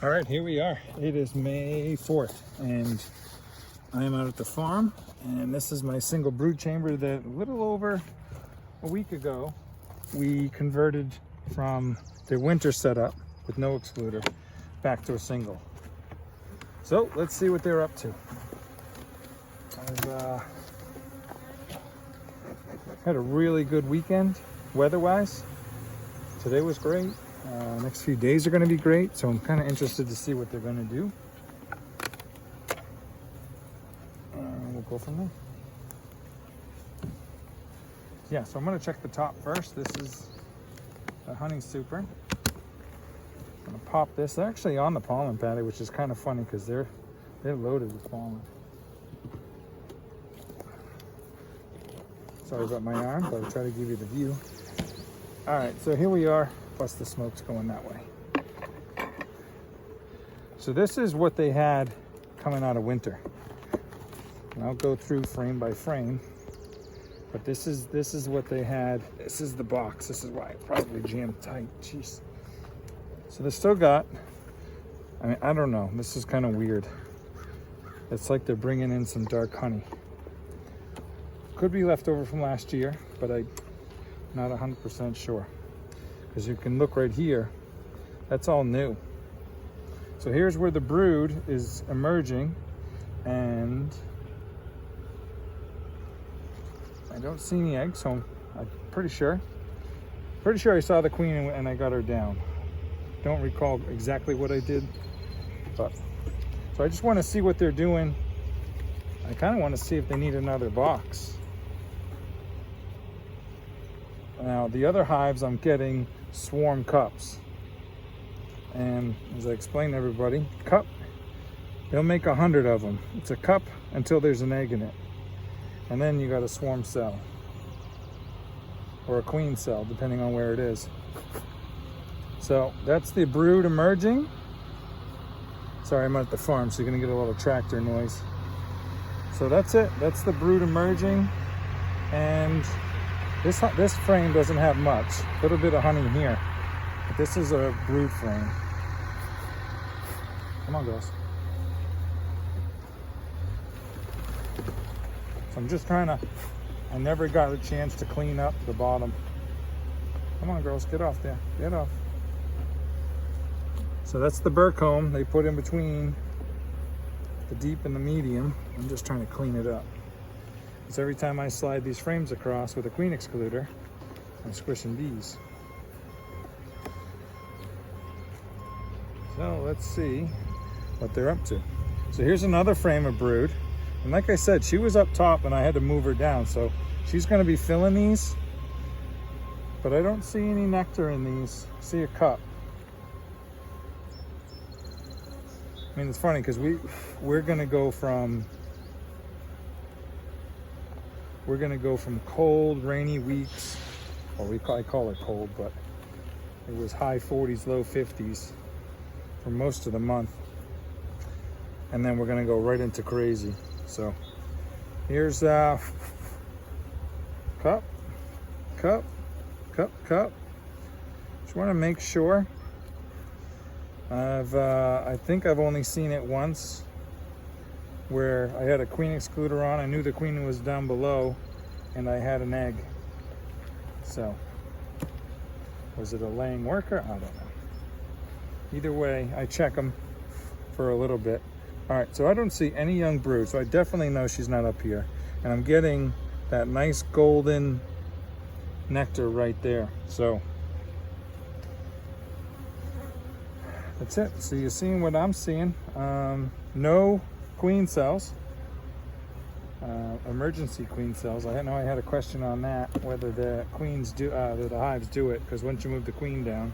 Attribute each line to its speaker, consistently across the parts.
Speaker 1: All right, here we are. It is May 4th, and I am out at the farm, and this is my single brood chamber that a little over a week ago we converted from the winter setup with no excluder back to a single. So let's see what they're up to. I've had a really good weekend weather-wise. Today was great. Next few days are going to be great, so I'm kind of interested to see what they're going to do. We'll go from there. Yeah, so I'm going to check the top first. This is the honey super. I'm going to pop this. They're actually on the pollen patty, which is kind of funny because they're loaded with pollen. Sorry about my arm, but I'll try to give you the view. All right, so here we are, plus the smoke's going that way. So this is what they had coming out of winter. And I'll go through frame by frame, but this is what they had. This is the box. This is why it probably jammed tight. Jeez. So they still got, I mean, I don't know. This is kind of weird. It's like they're bringing in some dark honey. Could be leftover from last year, but I'm not 100% sure. Because you can look right here, that's all new. So here's where the brood is emerging, and I don't see any eggs, so I'm pretty sure I saw the queen and I got her down. Don't recall exactly what I did, but so I just want to see what they're doing. I kind of want to see if they need another box. Now the other hives, I'm getting swarm cups, and as I explained to everybody, cup, they'll make 100 of them. It's a cup until there's an egg in it, and then you got a swarm cell or a queen cell depending on where it is. So that's the brood emerging. Sorry, I'm at the farm, so you're gonna get a little tractor noise. So that's it. That's the brood emerging, and this frame doesn't have much. A little bit of honey here, but this is a brood frame. Come on, girls. So I'm just trying to, I never got a chance to clean up the bottom. Come on, girls, get off there. Get off. So that's the burr comb they put in between the deep and the medium. I'm just trying to clean it up. Because every time I slide these frames across with a queen excluder, I'm squishing bees. So let's see what they're up to. So here's another frame of brood. And like I said, she was up top and I had to move her down. So she's gonna be filling these, but I don't see any nectar in these. I see a cup. I mean, it's funny because we're gonna go from cold, rainy weeks, or I call it cold, but it was high 40s, low 50s for most of the month. And then we're gonna go right into crazy. So here's cup. Just wanna make sure. I think I've only seen it once, where I had a queen excluder on. I knew the queen was down below and I had an egg. So was it a laying worker? I don't know. Either way, I check them for a little bit. All right, so I don't see any young brood, so I definitely know she's not up here. And I'm getting that nice golden nectar right there. So that's it. So you're seeing what I'm seeing. No queen cells, emergency queen cells. I know I had a question on that, whether the queens do, the hives do it, because once you move the queen down.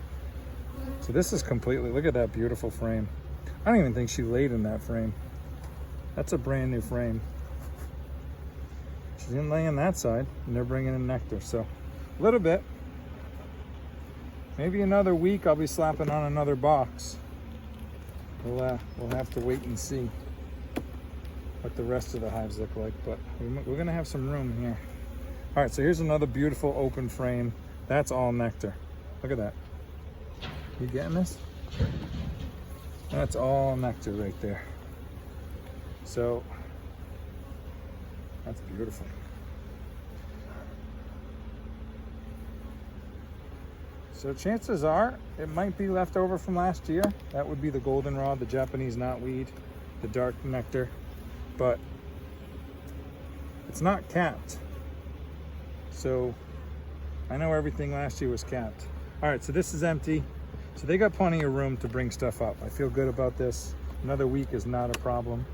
Speaker 1: So this is completely, look at that beautiful frame. I don't even think she laid in that frame. That's a brand new frame. She didn't lay in that side, and they're bringing in nectar. So a little bit. Maybe another week I'll be slapping on another box. We'll have to wait and see what the rest of the hives look like, but we're gonna have some room here. All right, so here's another beautiful open frame. That's all nectar. Look at that. You getting this? That's all nectar right there. So that's beautiful. So chances are it might be left over from last year. That would be the goldenrod, the Japanese knotweed, the dark nectar, but it's not capped. So I know everything last year was capped. All right, so this is empty. So they got plenty of room to bring stuff up. I feel good about this. Another week is not a problem.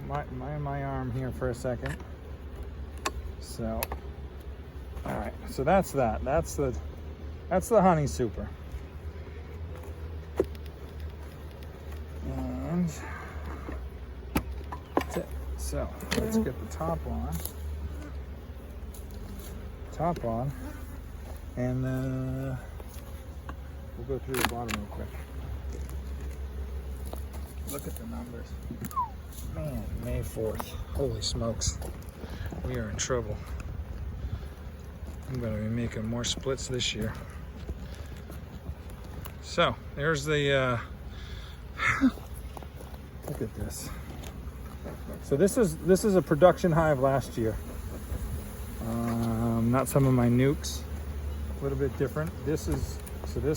Speaker 1: My arm here for a second. So, all right, so that's that. That's the honey super. And that's it. So let's get the top on. And we'll go through the bottom real quick. Look at the numbers. Man, May 4th. Holy smokes. We are in trouble. I'm going to be making more splits this year. So, there's the look at this. So this is a production hive last year. Not some of my nukes. A little bit different. This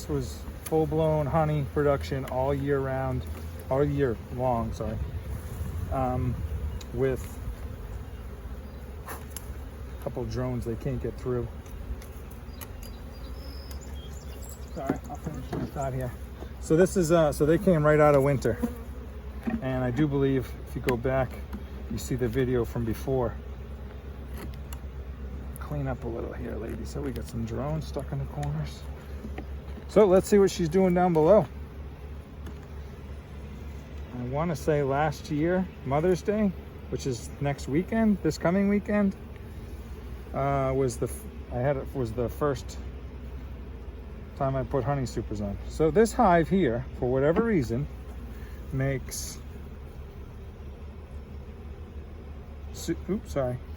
Speaker 1: was full-blown honey production all year round, all year long, sorry. With a couple of drones they can't get through. Sorry, I'll finish my thought here. So this is so they came right out of winter, and I do believe if you go back, you see the video from before. Clean up a little here, ladies. So we got some drones stuck in the corners. So let's see what she's doing down below. I want to say last year, Mother's Day, which is next weekend, this coming weekend, was the first time I put honey supers on. So this hive here, for whatever reason, makes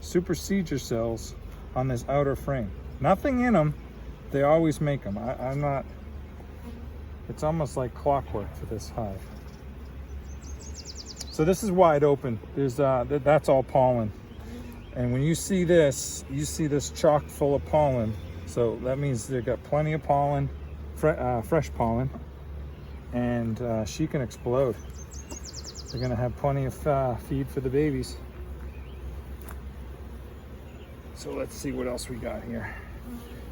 Speaker 1: supersedure cells on this outer frame. Nothing in them. They always make them. I'm not. It's almost like clockwork for this hive. So this is wide open. There's that's all pollen, and when you see this chock full of pollen. So that means they've got plenty of pollen, fresh pollen, and she can explode. They're gonna have plenty of feed for the babies. So let's see what else we got here.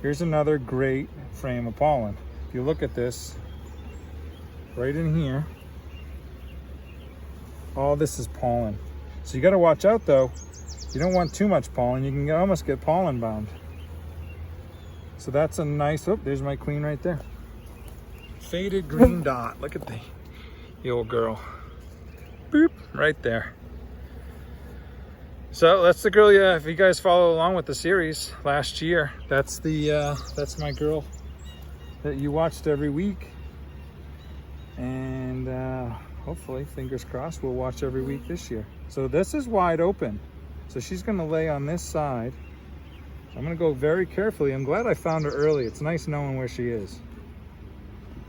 Speaker 1: Here's another great frame of pollen. If you look at this, right in here, all this is pollen. So you got to watch out though. You don't want too much pollen. You can almost get pollen bound. So that's a nice, oh, there's my queen right there. Faded green dot. Look at the old girl. Boop, right there. So that's the girl, yeah, if you guys follow along with the series last year, that's my girl that you watched every week. And hopefully, fingers crossed, we'll watch every week this year. So this is wide open. So she's gonna lay on this side. I'm gonna go very carefully. I'm glad I found her early. It's nice knowing where she is.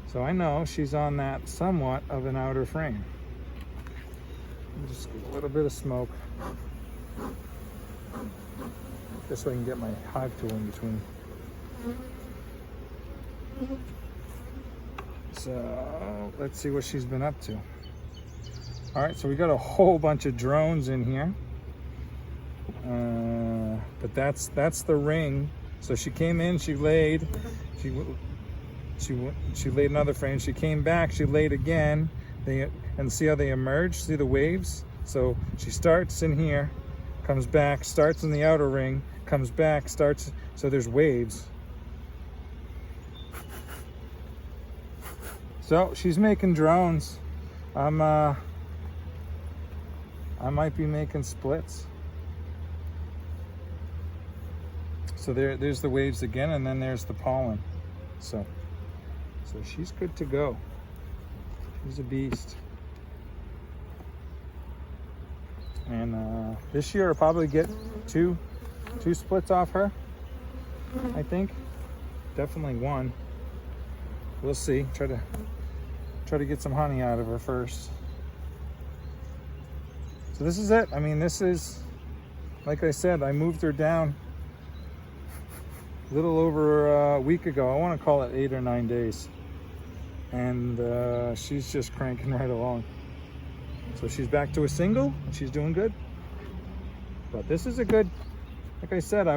Speaker 1: So I know she's on that somewhat of an outer frame. Just get a little bit of smoke. This way I can get my hive tool in between. So let's see what she's been up to. All right, so we got a whole bunch of drones in here, but that's the ring. So she came in, she laid, she laid another frame. She came back, she laid again. And see how they emerge? See the waves? So she starts in here, comes back, starts in the outer ring, comes back, starts. So there's waves. So she's making drones. I might be making splits. So there's the waves again, and then there's the pollen. So she's good to go. She's a beast. And this year I'll probably get two splits off her, I think. Definitely one. We'll see. Try to Try to get some honey out of her first. So this is it. I mean, this is, like I said, I moved her down a little over a week ago. I want to call it 8 or 9 days. And she's just cranking right along. So she's back to a single, and she's doing good. But this is a good, like I said, I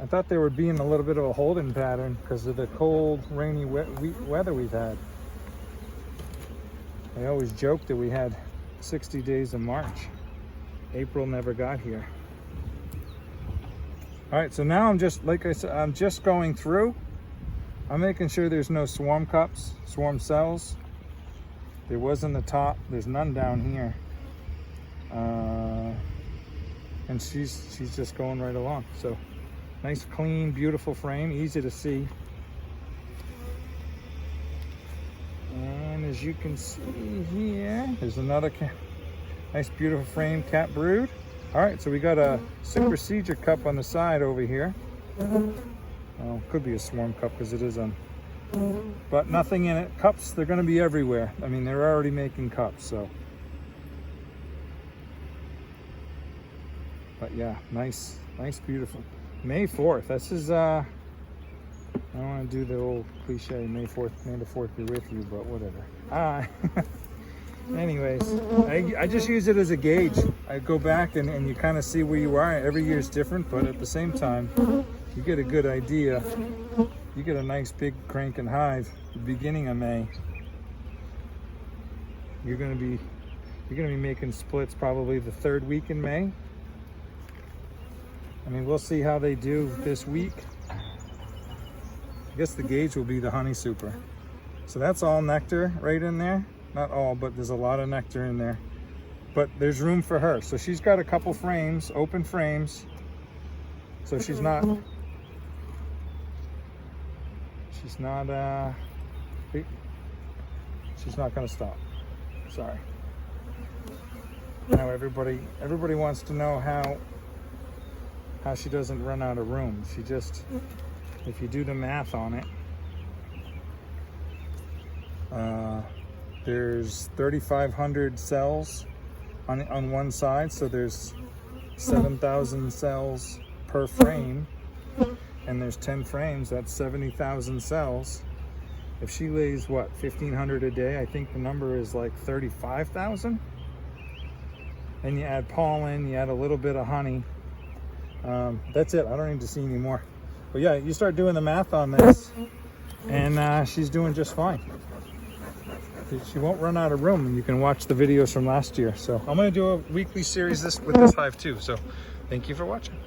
Speaker 1: thought they were being a little bit of a holding pattern because of the cold, rainy weather we've had. I always joke that we had 60 days of March. April never got here. All right, so now I'm just, like I said, I'm just going through. I'm making sure there's no swarm cups, swarm cells. There was in the top, there's none down here. And she's just going right along. So nice, clean, beautiful frame, easy to see. And as you can see here, there's another nice, beautiful frame cat brood. All right, so we got a super procedure cup on the side over here. Oh, could be a swarm cup because it is on, but nothing in it. Cups, they're going to be everywhere. I mean, they're already making cups, so. But yeah, nice, beautiful. May 4th, this is, I don't want to do the old cliche, May 4th, may the 4th be with you, but whatever. Anyways, I just use it as a gauge. I go back and you kind of see where you are. Every year is different, but at the same time, you get a good idea. You get a nice big cranking hive at the beginning of May. You're gonna be making splits probably the 3rd week in May. I mean, we'll see how they do this week. I guess the gauge will be the honey super. So that's all nectar right in there. Not all, but there's a lot of nectar in there. But there's room for her. So she's got a couple frames, open frames. So she's not gonna stop. Sorry. Now everybody wants to know how she doesn't run out of room. She just, if you do the math on it, there's 3,500 cells on one side, so there's 7,000 cells per frame, and there's 10 frames, that's 70,000 cells. If she lays, what, 1,500 a day, I think the number is like 35,000. And you add pollen, you add a little bit of honey. That's it, I don't need to see any more. But yeah, you start doing the math on this, and she's doing just fine. She won't run out of room, and you can watch the videos from last year. So I'm going to do a weekly series with this hive too. So thank you for watching.